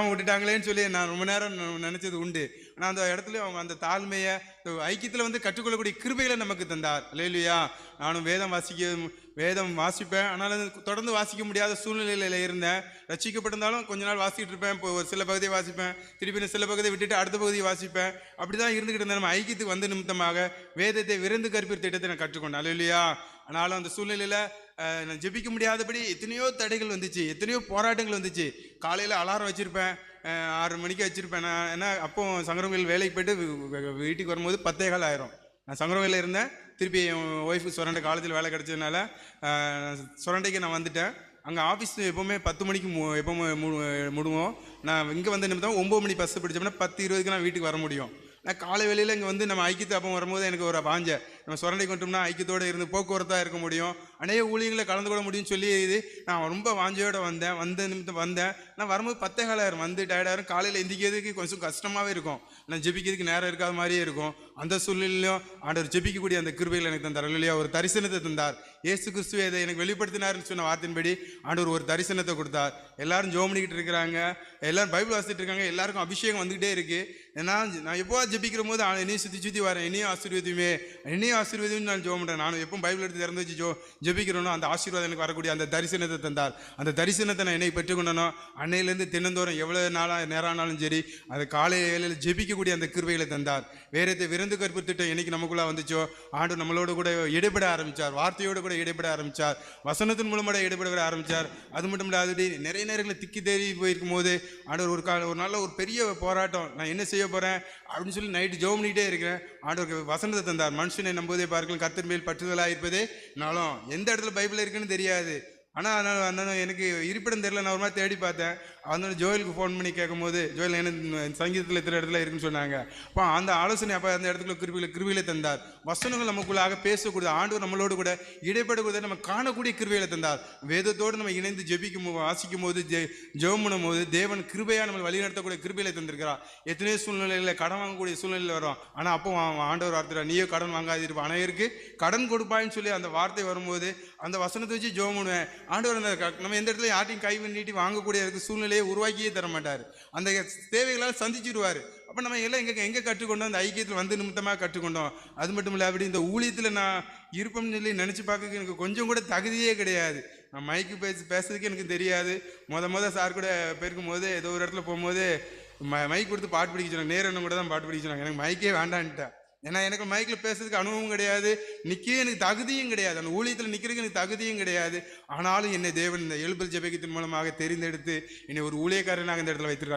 விட்டுட்டாங்களேன்னு சொல்லி நான் ரொம்ப நேரம் நினைச்சது உண்டு. ஆனால் அந்த இடத்துல அவங்க அந்த தாழ்மையை ஐக்கியத்தில் வந்து கற்றுக்கொள்ளக்கூடிய கிருபைகளை நமக்கு தந்தார். அல்லேலூயா. நானும் வேதம் வாசிப்பேன். ஆனால் அது தொடர்ந்து வாசிக்க முடியாத சூழ்நிலையில் இருந்தேன். ரட்சிக்கப்பட்டிருந்தாலும் கொஞ்ச நாள் வாசிக்கிட்டு இருப்பேன். இப்போ ஒரு சில பகுதியை வாசிப்பேன், திருப்பி சில பகுதியை விட்டுட்டு அடுத்த பகுதியை வாசிப்பேன். அப்படி தான் இருந்துக்கிட்டு இருந்தேன். நம்ம ஐக்கியத்துக்கு வந்து நிமித்தமாக வேதத்தை விரைந்து கற்பிற திட்டத்தை நான் கற்றுக்கொண்டேன். அல்லேலூயா. ஆனாலும் அந்த சூழ்நிலையில் நான் ஜெபிக்க முடியாதபடி எத்தனையோ தடைகள் வந்துச்சு, எத்தனையோ போராட்டங்கள் வந்துச்சு. காலையில் அலாரம் வச்சுருப்பேன், 6 மணிக்கு வச்சுருப்பேன். நான் ஏன்னா அப்போ சங்கரங்கோயில் வேலைக்கு போய்ட்டு வீட்டுக்கு வரும்போது 10:15 ஆயிரும். நான் சங்கரங்கோயிலில் இருந்தேன். திருப்பி என் ஒய்ஃபு சுரண்டை காலேஜில் வேலை கிடச்சதுனால சுரண்டைக்கு நான் வந்துட்டேன். அங்கே ஆஃபீஸ் எப்போவுமே 10 மணிக்கு எப்போவுமே முடுவோம். நான் இங்கே வந்து நிமித்தம் 9 மணி பஸ்ஸு பிடிச்சோம்னா 10:20க்கு நான் வீட்டுக்கு வர முடியும். நான் காலை வேளையில் இங்கே வந்து நம்ம ஐக்கியத்தை அப்போ வரும்போது எனக்கு ஒரு பாஞ்ச நம்ம சுரண்டை கொண்டோம்னா ஐக்கியத்தோடு இருந்து போக்குவரத்தாக இருக்க முடியும், அநேக ஊழியர்களை கலந்து கொள்ள முடியும்னு சொல்லி இது நான் ரொம்ப வாஞ்சையோடு வந்தேன். நான் வரும்போது 10:15 வந்து டயர்டாயிரும். காலையில் எந்திக்கிறதுக்கு கொஞ்சம் கஷ்டமாகவே இருக்கும். நான் ஜெபிக்கிறதுக்கு நேரம் இருக்காத மாதிரியே இருக்கும். அந்த சூழ்நிலையிலும் ஆண்டவர் ஜெபிக்கக்கூடிய அந்த கிருபைகளை எனக்கு தந்தார். இல்லையா, ஒரு தரிசனத்தை தந்தார். இயேசு கிறிஸ்துவை இதை எனக்கு வெளிப்படுத்தினார்னு சொன்ன வார்த்தையின்படி ஆண்டவர் ஒரு தரிசனத்தை கொடுத்தார். எல்லாரும் ஜெபம் பண்ணிக்கிட்டு இருக்கிறாங்க, எல்லாரும் பைபிள் வாசிட்டு இருக்காங்க, எல்லாருக்கும் அபிஷேகம் வந்துகிட்டே இருக்கு. ஏன்னா நான் எப்போ ஜெபிக்கிற போது என்னையும் சுற்றி வரேன், என்னையும் ஆசீர்வதியுமே நான் ஜெபம் பண்ணுறேன். நான் எப்போ பைபிள் எடுத்து திறந்து வச்சு ஜெபிக்கிறோனோ அந்த ஆசீர்வாதம் எனக்கு வரக்கூடிய அந்த தரிசனத்தை தந்தார். அந்த தரிசனத்தை நான் என்னை பெற்றுக்கொண்டனோ அன்னையிலேருந்து தினந்தோறும் எவ்வளோ நேரம் ஆனாலும் சரி அது காலை வேளையில் ஜெபிக்கக்கூடிய அந்த கிருபைகளை தந்தார். வேறத்தை விருந்து கற்பித்திட்டம் என்னைக்கு நமக்குள்ளே வந்துச்சோ ஆண்டு நம்மளோட கூட இடைப்பட ஆரம்பித்தார். வார்த்தையோடு கூட இடைப்பட ஆரம்பித்தார். வசனத்தின் மூலமாக இடைப்பட ஆரம்பித்தார். அது மட்டும் இல்லாது நிறைய நேரங்களில் திக்கி தேறி போயிருக்கும் போது ஆண்டவர் ஒரு நல்ல ஒரு பெரிய போராட்டம், நான் என்ன செய்ய போகிறேன் அப்படின்னு சொல்லி நைட்டு ஜெபம் பண்ணிகிட்டே இருக்கிறேன். ஆண்டவருக்கு வசனத்தை தந்தார். மனுஷனை நம்புவதே பார்க்கலாம் கர்த்தர் மேல் பற்றுதலாக இருப்பதே நாளும். எந்த இடத்துல பைபிள் இருக்குன்னு தெரியாது, ஆனால் எனக்கு இருப்பிடம் தெரியல. நான் ஒரு மாதிரி தேடி பார்த்தேன். அதனால ஜோயலுக்கு ஃபோன் பண்ணி கேட்கும் போது ஜோயல் என்ன சங்கீதத்தில் இத்தனை இடத்துல இருக்குன்னு சொன்னாங்க. அப்போ அந்த ஆலோசனை அப்போ அந்த இடத்துல கிருவிகளை தந்தார். வசனங்கள் நமக்குள்ளாக பேசக்கூடிய ஆண்டவர் நம்மளோடு கூட இடைப்படக்கூட நம்ம காணக்கூடிய கிருவிகளை தந்தார். வேதத்தோடு நம்ம இணைந்து வாசிக்கும் போது ஜெபம் பண்ணும் போது தேவன் கிருபையாக நம்ம வழிநடத்தக்கூடிய கிருபைகளை தந்திருக்கிறார். எத்தனையோ சூழ்நிலையில் கடன் வாங்கக்கூடிய சூழ்நிலையில் வரும். ஆனால் அப்போ ஆண்டவர் வார்த்தை நீயோ கடன் வாங்காதிருப்ப அனைவருக்கு கடன் கொடுப்பாயின்னு சொல்லி அந்த வார்த்தை வரும்போது அந்த வசனத்தை வச்சு ஜெபம் பண்ணுவேன். ஆண்டவர் அந்த நம்ம எந்த இடத்துல யார்ட்டையும் கை நீட்டி வாங்கக்கூடிய சூழ்நிலையை உருவாக்கியே தர மாட்டார். அந்த தேவைகளால் சந்திச்சிடுவார். அப்போ நம்ம எல்லாம் எங்கே கற்றுக்கொண்டோம், அந்த ஐக்கியத்தில் வந்து நிமித்தமாக கற்றுக்கொண்டோம். அது மட்டும் இல்லை, அப்படி இந்த ஊழியத்தில் நான் இருப்பேன்னு சொல்லி நினச்சி பார்க்க எனக்கு கொஞ்சம் கூட தகுதியே கிடையாது. நான் மைக்கு பேசுறதுக்கு எனக்கு தெரியாது. சார் கூட போயிருக்கும் போது ஏதோ ஒரு இடத்துல போகும்போது மைக் கொடுத்து பாட்டு படிக்க சொன்னாங்க. நேரம் கூட தான் பாட்டு படிக்க சொன்னாங்க. எனக்கு மைக்கே வேண்டான்ட்டேன். ஏன்னா எனக்கு மைக்கில் பேசுறதுக்கு அனுபவம் கிடையாது, நிற்க எனக்கு தகுதியும் கிடையாது, அந்த ஊழியத்தில் நிற்கிறதுக்கு எனக்கு தகுதியும் கிடையாது. ஆனாலும் என்னை தேவன் இந்த எழுபல் ஜெபத்தின் மூலமாக தெரிந்தெடுத்து என்னை ஒரு ஊழியக்காரனாக இந்த இடத்துல வைத்திருக்கார்.